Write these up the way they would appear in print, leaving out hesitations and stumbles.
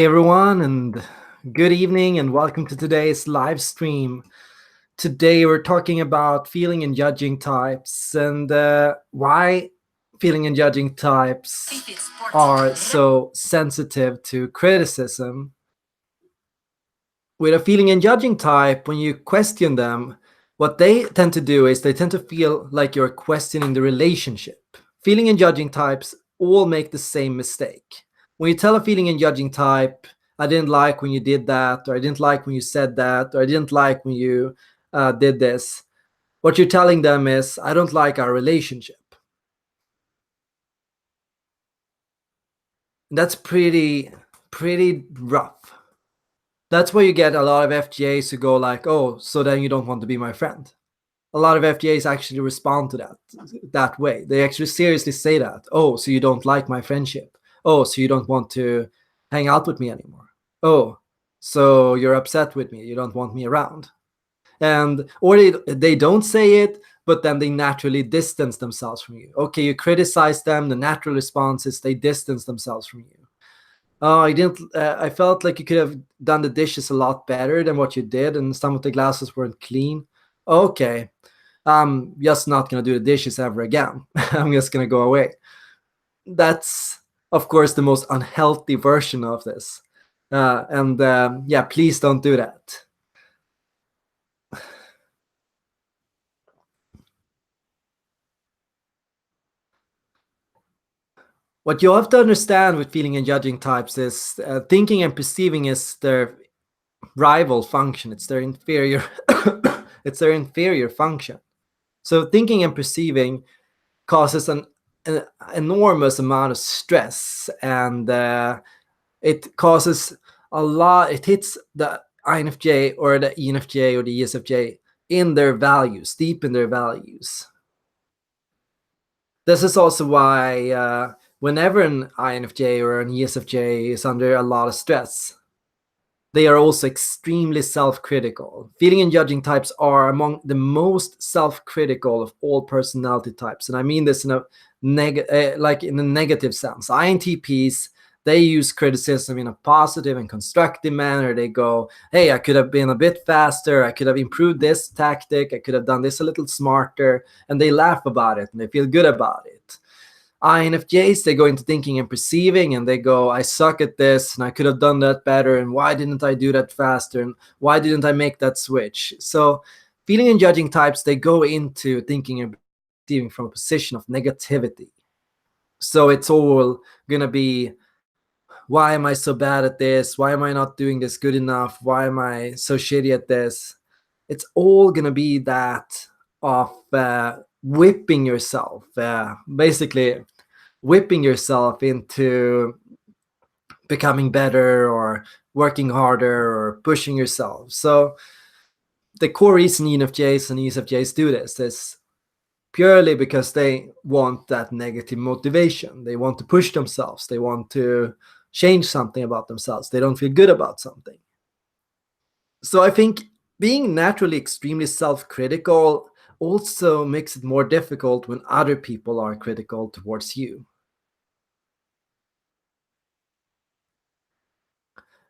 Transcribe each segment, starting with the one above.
Hey everyone, and good evening, and welcome to today's live stream. Today, we're talking about feeling and judging types and why feeling and judging types are so sensitive to criticism. With a feeling and judging type, when you question them, what they tend to do is they tend to feel like you're questioning the relationship. Feeling and judging types all make the same mistake. When you tell a feeling and judging type, I didn't like when you did that, or I didn't like when you said that, or I didn't like when you did this, what you're telling them is, I don't like our relationship. And that's pretty rough. That's where you get a lot of FGAs who go like, oh, so then you don't want to be my friend. A lot of FGAs actually respond to that way. They actually seriously say that. Oh, so you don't like my friendship. Oh, so you don't want to hang out with me anymore. Oh, so you're upset with me. You don't want me around. And or they don't say it, but then they naturally distance themselves from you. Okay, you criticize them. The natural response is they distance themselves from you. Oh, I didn't. I felt like you could have done the dishes a lot better than what you did, and some of the glasses weren't clean. Okay, I'm just not gonna do the dishes ever again. I'm just gonna go away. That's, of course, the most unhealthy version of this. And yeah, please don't do that. What you have to understand with feeling and judging types is thinking and perceiving is their rival function. It's their inferior. It's their inferior function. So thinking and perceiving causes an enormous amount of stress, and it causes a lot. It hits the INFJ or the ENFJ or the ESFJ in their values, deep in their values. This is also why whenever an INFJ or an ESFJ is under a lot of stress, they are also extremely self-critical. Feeling and judging types are among the most self-critical of all personality types, and I mean this in a like in a negative sense. INTPs, they use criticism in a positive and constructive manner. They go, "Hey, I could have been a bit faster. I could have improved this tactic. I could have done this a little smarter," and they laugh about it and they feel good about it. INFJs, they go into thinking and perceiving and they go, I suck at this and I could have done that better. And why didn't I do that faster? And why didn't I make that switch? So, feeling and judging types, they go into thinking and perceiving from a position of negativity. So, it's all going to be, why am I so bad at this? Why am I not doing this good enough? Why am I so shitty at this? It's all going to be that of whipping yourself, basically whipping yourself into becoming better or working harder or pushing yourself. So the core reason ENFJs and ESFJs do this is purely because they want that negative motivation. They want to push themselves. They want to change something about themselves. They don't feel good about something. So I think being naturally extremely self-critical also makes it more difficult when other people are critical towards you.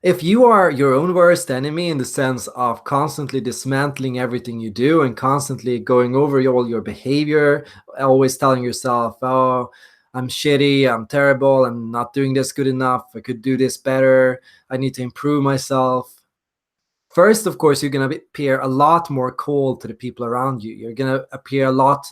If you are your own worst enemy in the sense of constantly dismantling everything you do and constantly going over all your behavior, always telling yourself, oh, I'm shitty, I'm terrible, I'm not doing this good enough, I could do this better, I need to improve myself. First, of course, you're going to appear a lot more cold to the people around you. You're going to appear a lot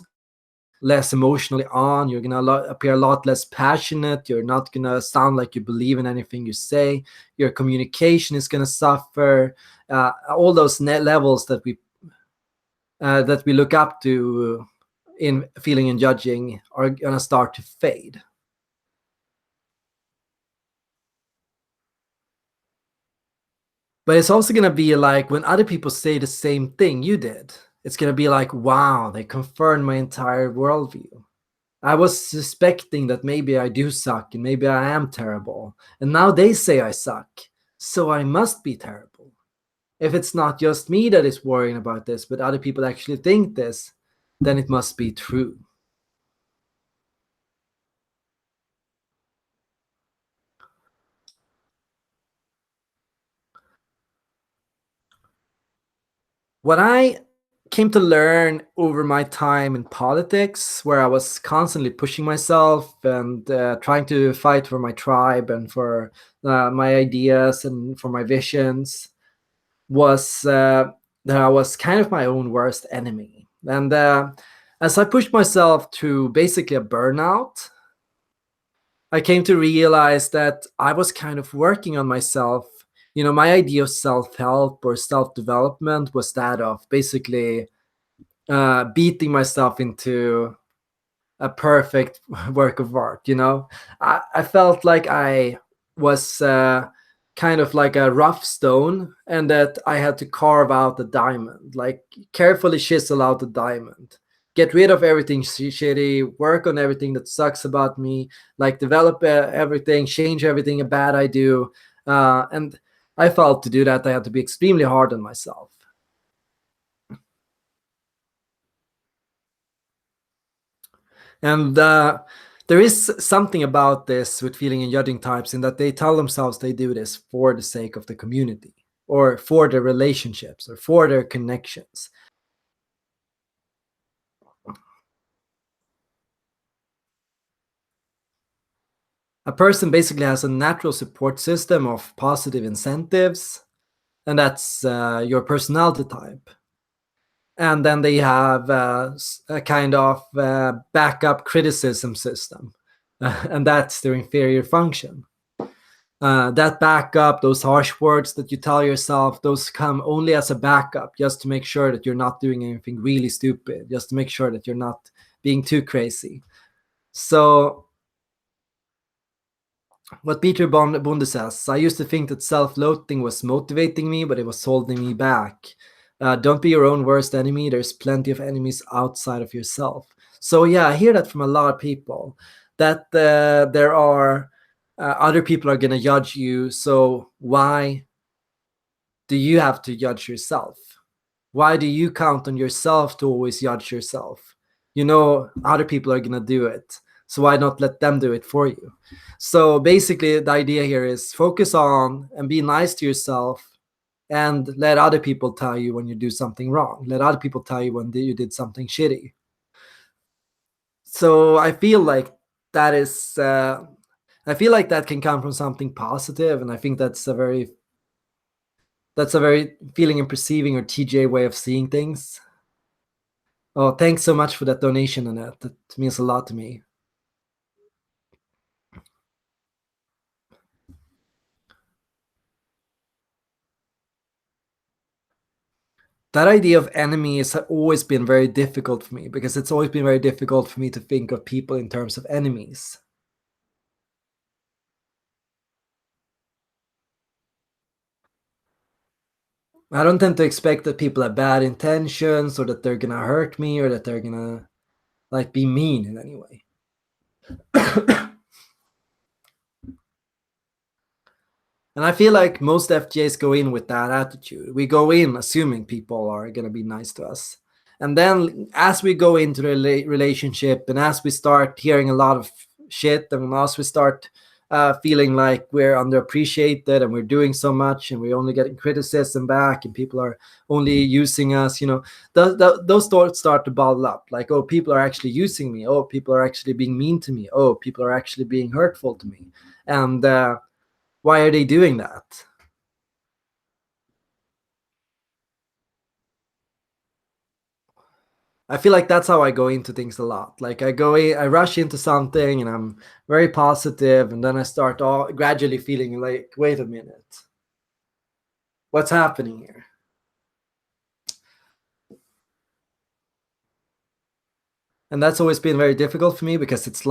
less emotionally on. You're gonna appear a lot less passionate. You're not gonna sound like you believe in anything you say. Your communication is gonna suffer. All those net levels that we look up to in feeling and judging are gonna start to fade. But it's also gonna be like when other people say the same thing you did. It's gonna be like, wow, they confirmed my entire worldview. I was suspecting that maybe I do suck and maybe I am terrible. And now they say I suck. So I must be terrible. If it's not just me that is worrying about this, but other people actually think this, then it must be true. What I came to learn over my time in politics, where I was constantly pushing myself and trying to fight for my tribe and for my ideas and for my visions, was that I was kind of my own worst enemy. And as I pushed myself to basically a burnout, I came to realize that I was kind of working on myself. My idea of self help or self development was that of basically beating myself into a perfect work of art. I felt like I was kind of like a rough stone, and that I had to carve out a diamond, like carefully chisel out a diamond, get rid of everything shitty, work on everything that sucks about me, like develop everything, change everything bad I do. And I felt to do that I had to be extremely hard on myself. And there is something about this with feeling and judging types in that they tell themselves they do this for the sake of the community or for their relationships or for their connections. A person basically has a natural support system of positive incentives, and that's your personality type. And then they have a kind of backup criticism system, and that's their inferior function. That backup, those harsh words that you tell yourself, those come only as a backup, just to make sure that you're not doing anything really stupid, just to make sure that you're not being too crazy. So, what Peter Bonde says, I used to think that self loathing was motivating me, but it was holding me back. Don't be your own worst enemy. There's plenty of enemies outside of yourself. So, yeah, I hear that from a lot of people, that there are other people are going to judge you. So, why do you have to judge yourself? Why do you count on yourself to always judge yourself? Other people are going to do it. So why not let them do it for you? So basically, the idea here is focus on and be nice to yourself, and let other people tell you when you do something wrong. Let other people tell you when you did something shitty. So that is, I feel like that can come from something positive, and I think that's a very feeling and perceiving or TJ way of seeing things. Oh, thanks so much for that donation, Annette. That means a lot to me. That idea of enemy has always been very difficult for me, because it's always been very difficult for me to think of people in terms of enemies. I don't tend to expect that people have bad intentions, or that they're gonna hurt me, or that they're gonna like be mean in any way. And I feel like most FJs go in with that attitude. We go in assuming people are going to be nice to us. And then as we go into the relationship, and as we start hearing a lot of shit, and as we start feeling like we're underappreciated and we're doing so much and we're only getting criticism back and people are only using us, those thoughts start to bottle up. Like, oh, people are actually using me. Oh, people are actually being mean to me. Oh, people are actually being hurtful to me. And why are they doing that? I feel like that's how I go into things a lot. Like I rush into something and I'm very positive, and then I start all gradually feeling like, wait a minute, what's happening here? And that's always been very difficult for me, because it's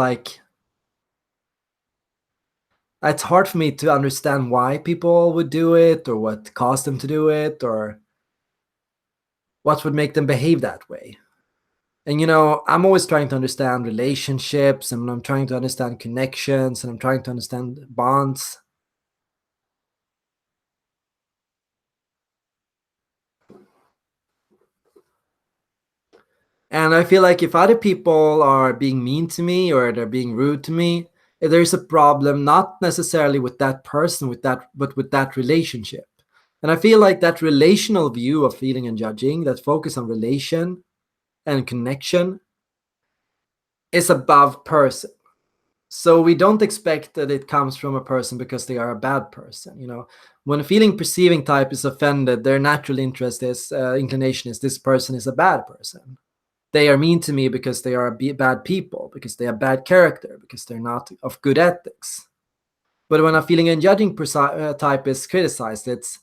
hard for me to understand why people would do it, or what caused them to do it, or what would make them behave that way. And I'm always trying to understand relationships, and I'm trying to understand connections, and I'm trying to understand bonds. And I feel like if other people are being mean to me or they're being rude to me, there's a problem not necessarily with that person, but with that relationship. And I feel like that relational view of feeling and judging, that focus on relation and connection, is above person. So we don't expect that it comes from a person because they are a bad person. When a feeling perceiving type is offended, their natural interest is inclination is this person is a bad person. They are mean to me because they are bad people, because they have bad character, because they're not of good ethics. But when a feeling and judging type is criticized, it's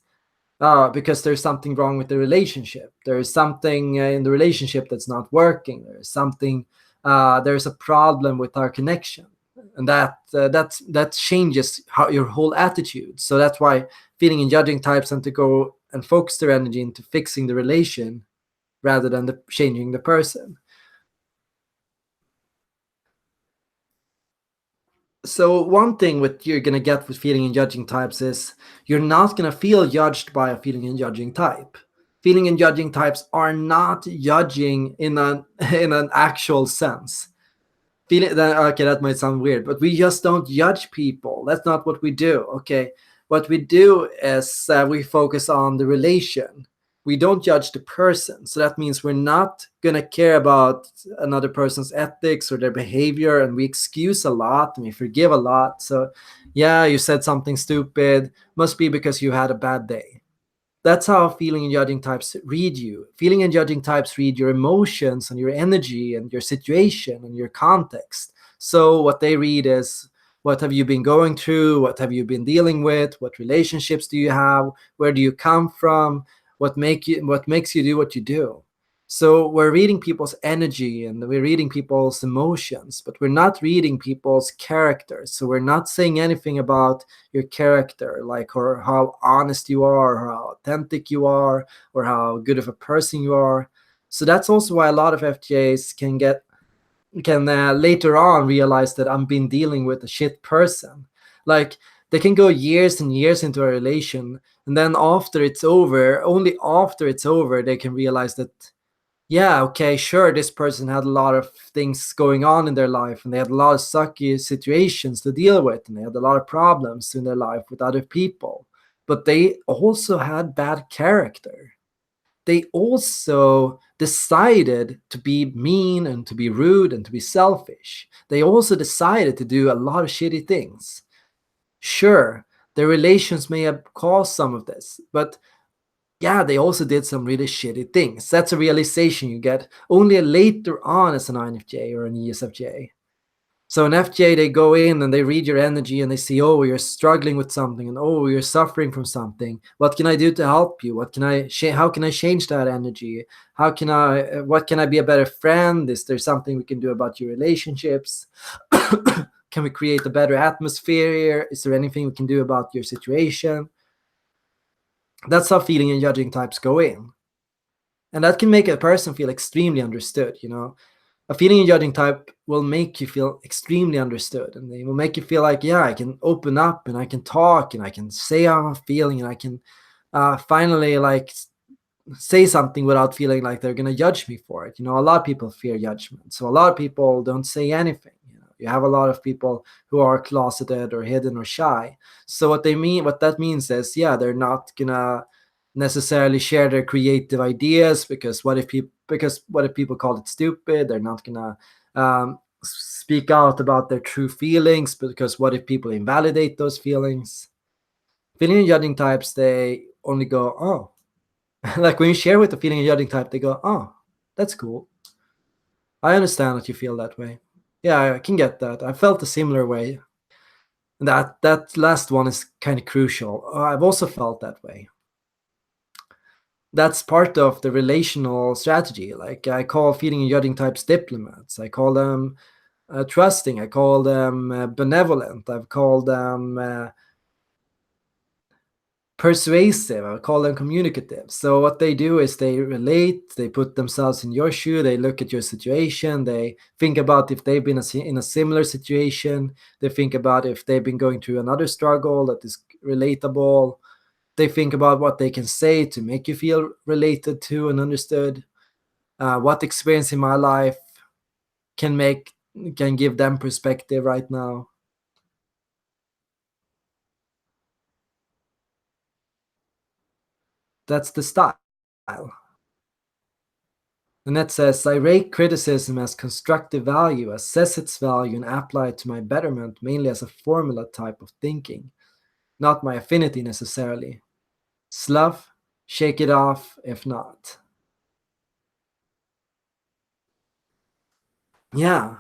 because there's something wrong with the relationship. There's something in the relationship that's not working. There's a problem with our connection, and that changes how your whole attitude. So that's why feeling and judging types tend to go and focus their energy into fixing the relation rather than changing the person. So one thing what you're gonna get with feeling and judging types is you're not gonna feel judged by a feeling and judging type. Feeling and judging types are not judging in an in an actual sense. Okay, that might sound weird, but we just don't judge people. That's not what we do. Okay, what we do is we focus on the relation. We don't judge the person. So that means we're not gonna care about another person's ethics or their behavior, and we excuse a lot and we forgive a lot. So yeah, you said something stupid, must be because you had a bad day. That's how feeling and judging types read you. Feeling and judging types read your emotions and your energy and your situation and your context. So what they read is, what have you been going through? What have you been dealing with? What relationships do you have? Where do you come from? What makes you do what you do? So we're reading people's energy and we're reading people's emotions, but we're not reading people's characters. So we're not saying anything about your character, like, or how honest you are, or how authentic you are, or how good of a person you are. So that's also why a lot of FJs can later on realize that I'm been dealing with a shit person. Like, they can go years and years into a relation, and then after it's over, only after it's over, they can realize that, yeah, okay, sure, this person had a lot of things going on in their life, and they had a lot of sucky situations to deal with, and they had a lot of problems in their life with other people. But they also had bad character. They also decided to be mean and to be rude and to be selfish. They also decided to do a lot of shitty things. Sure, their relations may have caused some of this, but yeah, they also did some really shitty things. That's a realization you get only later on as an INFJ or an ESFJ. So an FJ, they go in and they read your energy and they see, oh, you're struggling with something, and oh, you're suffering from something. What can I do to help you? How can I change that energy? What can I be a better friend? Is there something we can do about your relationships? Can we create a better atmosphere here? Is there anything we can do about your situation? That's how feeling and judging types go in. And that can make a person feel extremely understood. A feeling and judging type will make you feel extremely understood, and they will make you feel like, yeah, I can open up and I can talk and I can say how I'm feeling, and I can finally like say something without feeling like they're gonna judge me for it. A lot of people fear judgment, so a lot of people don't say anything. You have a lot of people who are closeted or hidden or shy. So what that means is, yeah, they're not gonna necessarily share their creative ideas, because what if people call it stupid? They're not gonna speak out about their true feelings, because what if people invalidate those feelings? Feeling and judging types, they only go, oh. Like when you share with the feeling and judging type, they go, oh, that's cool. I understand that you feel that way. Yeah, I can get that. I felt a similar way. That last one is kind of crucial. I've also felt that way. That's part of the relational strategy. Like, I call feeling and judging types diplomats. I call them trusting. I call them benevolent. I've called them persuasive. I call them communicative. So what they do is they relate, they put themselves in your shoe, they look at your situation, they think about if they've been in a similar situation, they think about if they've been going through another struggle that is relatable, they think about what they can say to make you feel related to and understood. What experience in my life can give them perspective right now. That's the style. Annette says, I rate criticism as constructive value, assess its value, and apply it to my betterment, mainly as a formula type of thinking, not my affinity necessarily. Slough, shake it off if not. Yeah.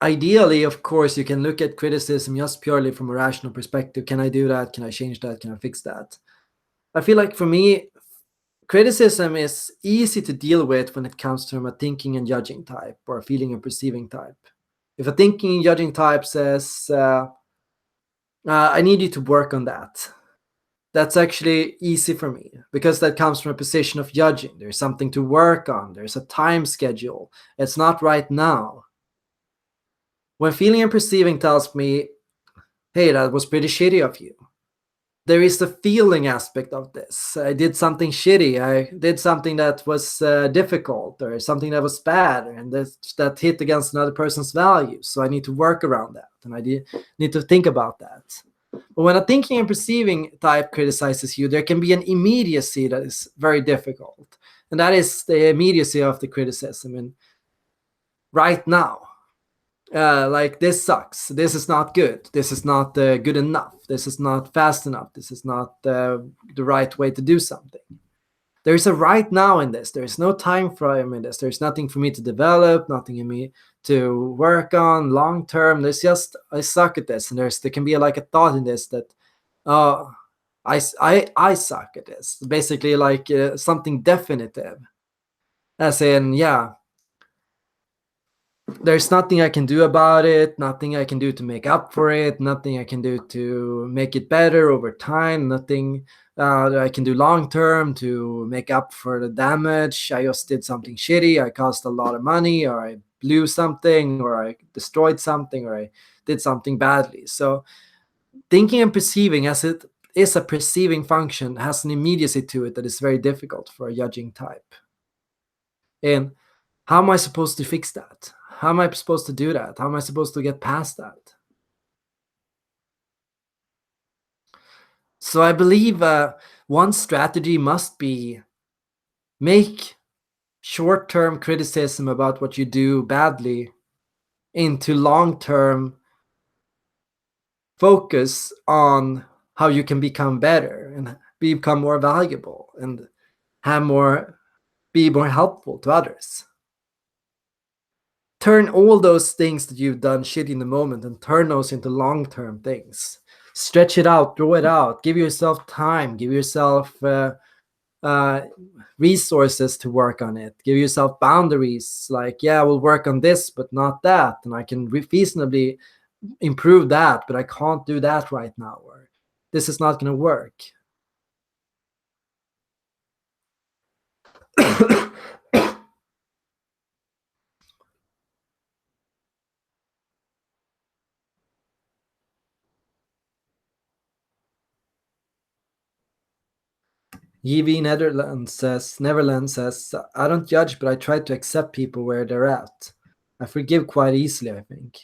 Ideally, of course, you can look at criticism just purely from a rational perspective. Can I do that? Can I change that? Can I fix that? I feel like for me, criticism is easy to deal with when it comes to a thinking and judging type or a feeling and perceiving type. If a thinking and judging type says, I need you to work on that, that's actually easy for me because that comes from a position of judging. There's something to work on, there's a time schedule. It's not right now. When feeling and perceiving tells me, hey, that was pretty shitty of you, there is the feeling aspect of this. I did something shitty. I did something that was difficult or something that was bad, and that hit against another person's values. So I need to work around that, and I need to think about that. But when a thinking and perceiving type criticizes you, there can be an immediacy that is very difficult, and that is the immediacy of the criticism. And right now, like this sucks, this is not good, this is not good enough, this is not fast enough, this is not the right way to do something. There's a right now in this, there's no time frame in this, there's nothing for me to develop, nothing in me to work on long term. There's just, I suck at this, and there can be like a thought in this that I suck at this, basically, like something definitive, as in, yeah, there's nothing I can do about it, nothing I can do to make up for it, nothing I can do to make it better over time, nothing that I can do long term to make up for the damage. I just did something shitty, I cost a lot of money, or I blew something, or I destroyed something, or I did something badly. So thinking and perceiving, as it is a perceiving function, has an immediacy to it that is very difficult for a judging type. And how am I supposed to fix that? How am I supposed to do that? How am I supposed to get past that? So I believe one strategy must be make short-term criticism about what you do badly into long-term focus on how you can become better and become more valuable and be more helpful to others. Turn all those things that you've done shit in the moment and turn those into long-term things. Stretch it out, draw it out, give yourself time, give yourself resources to work on it, give yourself boundaries, like, yeah, we'll work on this but not that, and I can reasonably improve that, but I can't do that right now, or this is not going to work. YV Neverland says, I don't judge, but I try to accept people where they're at. I forgive quite easily, I think.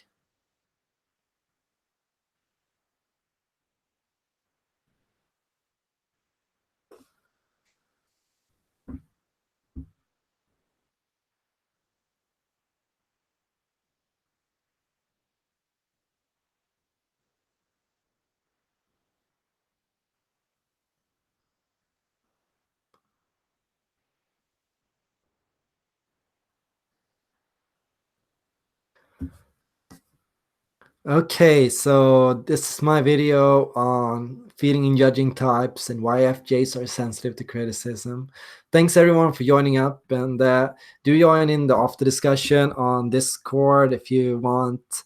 Okay, so this is my video on feeling and judging types and why FJs are sensitive to criticism. Thanks everyone for joining up, and do join in the after discussion on Discord if you want.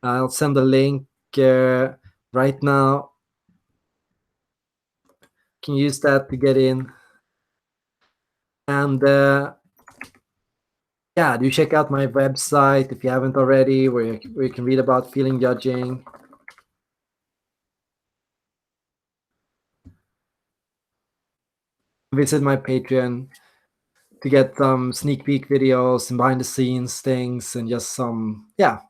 I'll send the link right now. You can use that to get in. And yeah, do check out my website if you haven't already, where you can read about feeling judging. Visit my Patreon to get some sneak peek videos and behind the scenes things, and just some, yeah,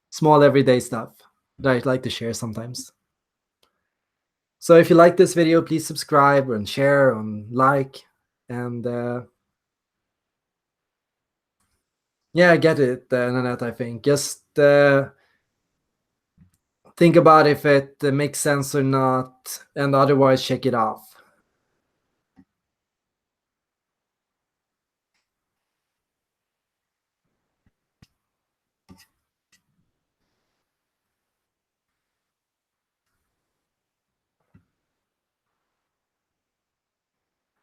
small everyday stuff that I'd like to share sometimes. So if you like this video, please subscribe and share and like. And yeah, get it, Nanette, I think. Just think about if it makes sense or not, and otherwise check it off.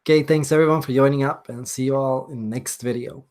Okay, thanks everyone for joining up, and see you all in the next video.